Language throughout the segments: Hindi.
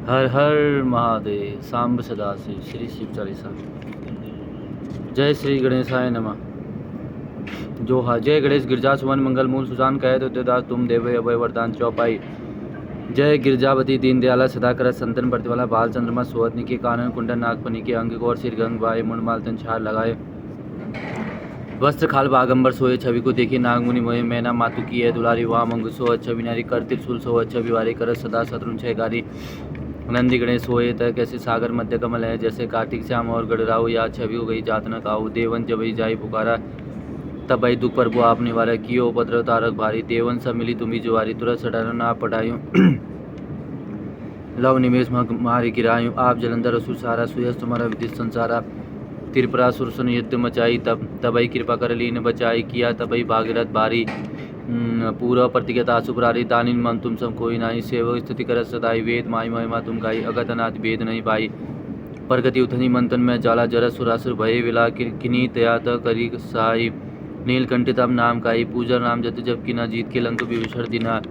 हर हर महादेव। सांब सदा शिव। श्री शिव चालीसा। जय श्री गणेशाय नमः। जोहार। जय गणेश गिरजा सुवन मंगल मूल सुजान कहे तो दास तुम देवे अभय वरदान चौपाई। जय गिरजावती दीन दयाला सदाकर संतन प्रतिवाला बाल चंद्रमा सोहतनी के कानन कुंडन नागपनी के अंग गौर सिर गंग बाय मुंडमाल तन छार लगाए वस्त्र खाल बागंबर सोए छवि को देखी नागमुनि मोहे मैना मातु की है दुलारी वहाँ मंगु सो छवि नारी कर त्रिशूल सो छवि वारी कर सदा शत्रुन छह गारी नंदी गणेश सोए तय कैसे सागर मध्य कमल है जैसे कार्तिक श्याम और गढ़राव या छवि हो गई जात न काऊ देवन जबई जाई पुकारा तब भाई दुख पर आप निवारा कियो उपद्रव तारक भारी देवन सब मिली तुम्ही जुआरी तुरंत सटाना ना पटायूं लव निमेश मारी गिरायूं आप जलंधर असुर सारा सुयस तुम्हारा विदित संसारा त्रिपुरा सुरसन युद्ध मचाई तबई कृपा कर लीन बचाई किया तबई भागीरथ भारी पूर्व प्रतिगता सुपरारी दानिन मन तुम सब कोई नाही सेवक स्तुति कर सदाई वेद माई महिमा तुम गाई अगत अनाथ वेद नहीं पाई प्रगति उथनी मंथन में जाला जरस सुरासुर भय विला किनी तया करी साई नीलकंठ तब नाम काई पूजा नाम जत जब की ना जीत के लंक विभीषण दिना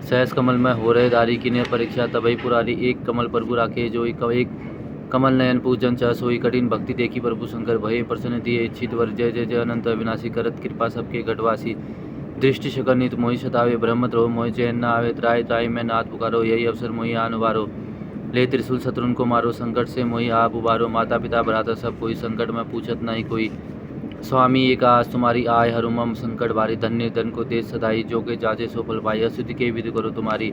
सहस कमल में हो रहे दारी किने परीक्षा तबई पुरारी एक कमल प्रभु राखे जो एक कमल नयन पूजन च सोई कठिन भक्ति देखी प्रभु शंकर भय प्रसन्न दिए इच्छित वर जय जय जय अनंत अविनाशी करत कृपा सबके घटवासी दृष्टि शकल नित मोहि सतावे ब्रह्म द्रोह मोहि चैन न आवे त्राय त्राय में नाथ पुकारो यही अवसर मोहि अनुवारो ले त्रिशूल शत्रुन को मारो संकट से मोहि आप उबारो माता पिता भ्राता सब कोई संकट में पूछत नहीं कोई स्वामी एक आस तुम्हारी आय हरुमम संकट बारी धन्य धन को तेज सदाई जो के जाचे सो फल पाई अस्तुति के विधि करो तुम्हारी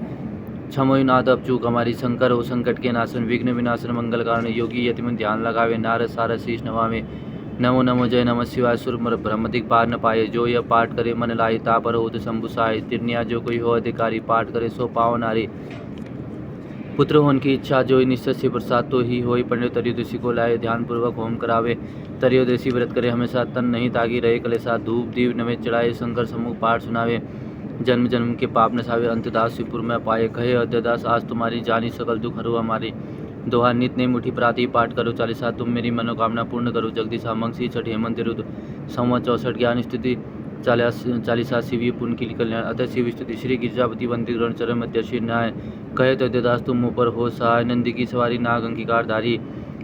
छमोई नाथ अब चूक हमारी शंकर हो संकट के नाशन विघ्न विनाशन मंगल कारण योगी यतिमन ध्यान लगावे नारद सारद शीश नवावे नमो नमो जय नमः शिवाय सुरमर ब्रह्मदिक पार न पाए जो यह पाठ करे मन लाई तापर हो शंभुसाय तिरनिया जो कोई हो अधिकारी पाठ करे सो पाव नारी पुत्र होने की इच्छा जो निश्चय से प्रसाद तो ही हो पंडित त्रयोदशी को लाए ध्यान पूर्वक होम करावे त्रयोदशी व्रत करे हमेशा तन नहीं तागी रहे कलेसा धूप दीप नवे चढ़ाए शंकर समूह पाठ सुनावे जन्म जन्म के पाप नसावे अंतदास शिवपुर में पाए कहे अध्यदास आज तुम्हारी जानी सकल दुख हरो हमारी दोहा नित ने मुठी प्राति पाठ करो चालीसा तुम मेरी मनोकामना पूर्ण करो जगदीश मंगसी छठ हेमंत रुद्र संवत 64 ज्ञान स्थिति चालीसा शिवी पुण्य की कल्याण अतः शिव स्तुति श्री गिरजापति वंदित ग्रहण चरण मध्य श्री न्याय कहे तद्यदास तुम मुँह पर हो सहाय नंदी की सवारी नाग अंकिकार धारी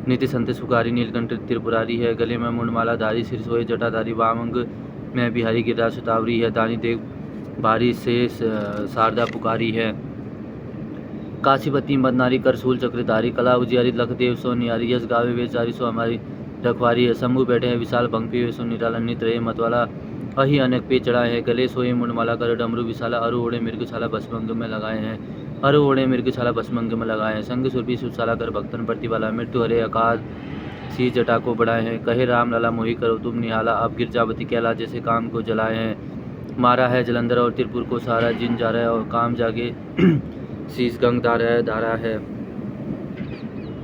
नित्य संत सुखारी नीलकंठ त्रिपुरारी है गले में मुंडमाला धारी सिर सोए जटाधारी वामंग में बिहारी गिरिराज सुतावरी है दानी देव भारी से शारदा पुकारी है काशीपति मदनारी करसूल चक्रधारी कला उजियारी लखदेव सो नियारी यश गावे वेचारी सो हमारी रखवारी है शंभु बैठे हैं विशाल भंगपी वे सो निराला नित रहे मतवाला अही अनेक पे चढ़ाए हैं गले सोए मुंडमाला कर डमरू विशाला अरु ओढ़े मृगशाला भस्मंग में लगाए हैं अरु ओढ़े मृगशाला भस्मंग में लगाए हैं संग सुरभि सुशाला कर भक्तन प्रतिवाला मृत्यु हरे आकाश सी जटा को बढ़ाए हैं कहे राम लाला मोही करो तुम निहाला अब गिरजावती कैला जैसे काम को जलाए हैं मारा है जलंधर और त्रिपुर को सारा जिन जा रहा है और काम जागे शीश गंग धारा है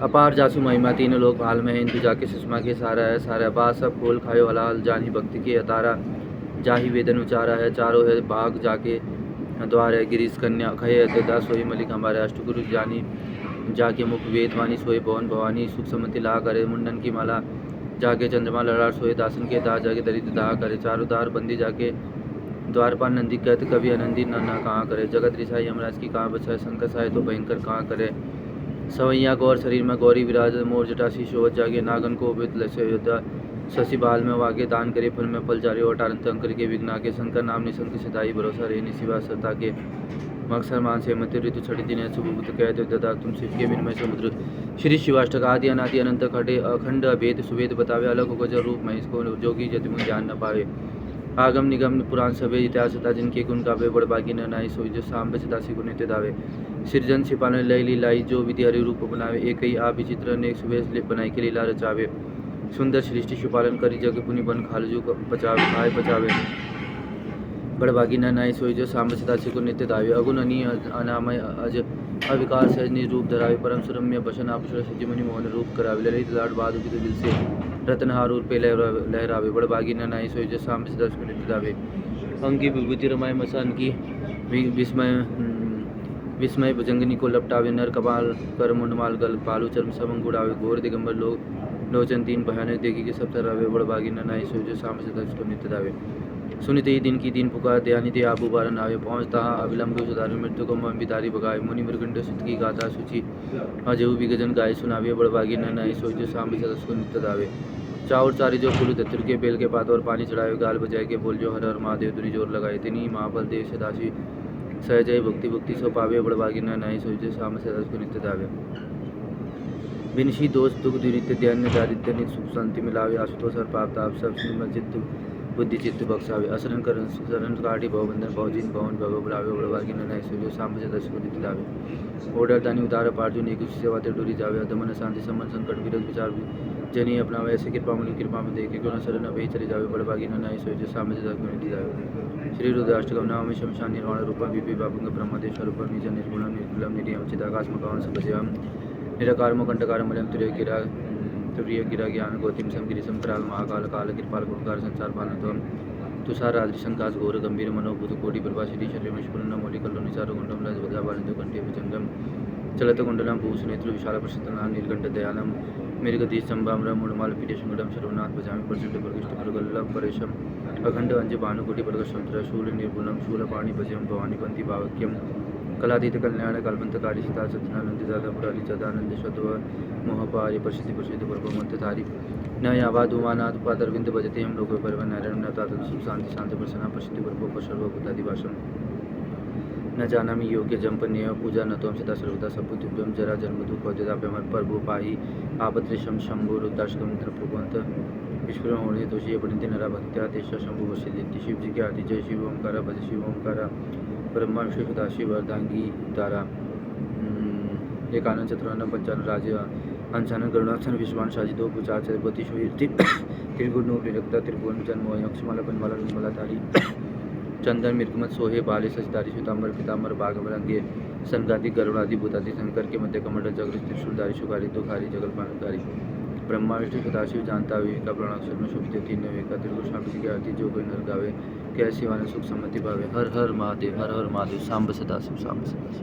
अपार जासु महिमा तीनों लोग हाल में है इंदु जाके सुषमा के सारा है सारा बात सब खोल खायो हलाल जानी भक्ति के अतारा जाही वेदन उचारा है चारों है बाग जाके द्वार है गिरीश कन्या खये अत्यदा सोई मलिक हमारे अष्टगुरु जानी जाके मुख वेदवानी सोए भवन भवानी सुख समति ला करे मुंडन की माला जाके चंद्रमा लड़ा सोए दासन के दाह जाके दरिद्र दाह करे चारों दार बंदी जाके द्वारपाल नंदी कहते कभी अनंदी न कहाँ करे जगत रिसाई यमराज की कहाँ बचाए शंकर साय तो भयंकर कहाँ करे सवैया गौर शरीर में गौरी विराज मोर जटासी शोभत जागे नागन को उपित लसे योद्धा शशि बाल में वागे दान करे फल में फल जारे और टारंत अंकर के विघ्ना के शंकर नाम निशंक सदाई भरोसा रे निशिवा सता के मक्सर मान से मध्य ऋतु छठी दिन सुबुत कहते ददा तुम शिव के विनिमय समुद्र श्री शिवाष्टक आदि अनादि अनंत खटे अखंड अभेद सुवेद बतावे अलग गजर रूप महेश को जोगी जति ज्ञान न पावे आगम निगम पुराण सभे इतिहास था जिनके गुण गावे बड़बागी न नाई सोई जो सांबे सदासी गुण नित्य दावे सृजन छिपाने लय लीलाई जो विधि हरि रूप बनावे एक ही आप विचित्र ने सुवेश लिप बनाई के लीला रचावे सुंदर सृष्टि शिपालन करी जग पुनि बन खालजू बचावे खाए बचावे बड़बागी न नाई सोई जो सांबे सदासी को नित्य दावे अगुण अनी अनामय अज अविकार सहज निरूप धरावे परम सुरम्य बसन आपुषर सजीमनि मोहन रूप करावे ललित लाड बादु की दिल से रत्नहार पे लहरावे बड़बागी न नाई सोई जो सांबे सदासी को नित्य दावे अंगी विभूति रमाय मसान की विस्मय भुजंगनी को लपटावे नर कपाल कर मुंडमाल गल पालू चर्म सबंग उड़ावे घोर दिगंबर लोग लोचन तीन भयानक देखी के सब तरह बड़बागी न नाई सोई जो सांबे सदासी को नित्य दावे सुनित ही दिन की दिन पुकार दयानिधि आप उबारन आवे पहुँचता अविलंब सुधारू मृत्यु को मन बितारी बगाए मुनि मृगंड सुत की गाथा सूची अजऊ विगजन गाय सुनावे बड़भागी न नाई सोच शाम सदस को नित्य दावे चाउर चारी जो फूल धतुर के बेल के पात और पानी चढ़ावे गाल बजाए के बोल जो हर हर महादेव दुरी जोर लगाए तिनी महाबल देव सदाशी सहजय भक्ति भक्ति सो पावे बड़भागी न नाई सोच शाम सदस को नित्य दावे विनशी दोष दुख दुरित दैन्य दारिद्र्य नित सुख शांति मिलावे आशुतोष हर पाप ताप सब चित्त बुद्धि चित्त बख्शावे असरण करण शरण काटी भवबंधन भवजिन भवन भव बुलावे बड़भागी न नाई सूर्य साम से दर्श को नित्य लावे ओडर दानी उतार पार्जुन एक सेवा ते डोरी जावे अदमन शांति समन संकट विरत विचार जनी अपनावे ऐसे कृपा में देखे क्यों न शरण अभय चले जावे बड़भागी न नाई सूर्य साम से दर्श को नित्य लावे श्री रुद्राष्टकम नाम शमशान निर्वाण रूपम विपि बाबंग ब्रह्मदेश्वर रूपम निज निर्गुणम निर्गुणम निर्यम चिदाकाश मकान सपजयम निराकारम कंटकारम मलयम तुर्य गिरा ज्ञान गौतिम सम गिरीशम कराल महाकाल काल कृपाल गुणकार संसार पालनत्वम तुषार आदि संकाश घोर गंभीर मनोभूत कोटि प्रभा श्री शरीर विष्णु मौलिकल्लो निचार गुंडम लज वज्राबालिंदो कंठे भुजंगम चलत कुंडलम भूषनेत्र विशाल प्रसिद्धनाम नीलकंठ दयालम मृगधी स्तंभाम्र मूलमाल पीठे शंकरम सर्वनाथ भजामि प्रसिद्ध प्रकृष्ट प्रगल्लभ परेशम अखंड अंज भानुकोटि प्रगशंत्र शूल निर्गुणम शूलपाणि भजम भवानी पंथी भावक्यम कलातीत कल्याण काल्पंतकारी सीता सत्यनानंद दादा पुरारी सदानंद शत्व मोहपार्य प्रसिद्धि परमंतधारी न यावा धूमानाथ पादरविंद भजते हम लोग पर्व नारायण न तात सुख शांति शांति प्रसन्न प्रसिद्धि पर सर्वभूतादिवासम न जानामि योग्य जंपन्य पूजा न तोम सदा सर्वदा सपुत्युभ्यम जरा जन्म दुख वज्रदाभ्यमर प्रभु पाहि आपत्रिशम शंभु रुद्राष्टकम प्रभुवंत विष्णु होने दोषी पठित नरा भक्त्या देश शंभु वशिदिति शिव जी की आदि जय शिव ओंकार भज शिव ओंकार ब्रह्मा विष्णु सदाशिव अर्धांगी तारा एक आनंद चतुरानंद पंचानन राज्य अंशानन गरुणाक्षण विश्वान शाजी दो पुचार चरपति शुति त्रिगुण निरक्ता त्रिभुवन जन्म यक्षमाला बनमाला निर्मला तारी चंदन मृगमत सोहे बाले सचदारी सुतांबर पीतांबर बागमरंगे सनगादि गरुणादि भूतादि शंकर के मध्य कमंडल जगत त्रिशूलधारी शुकारी दुखारी जगलपानकारी ब्रह्मा विष्णु सदाशिव जानता विवेका प्रणाक्षर में शोभित तीन विवेका त्रिगुण स्वामी की आरती जो कोई नर गावे कैसी वाले सुख सम्मति भावे हर हर महादेव सांब सदाशिव सांब सदाशिव।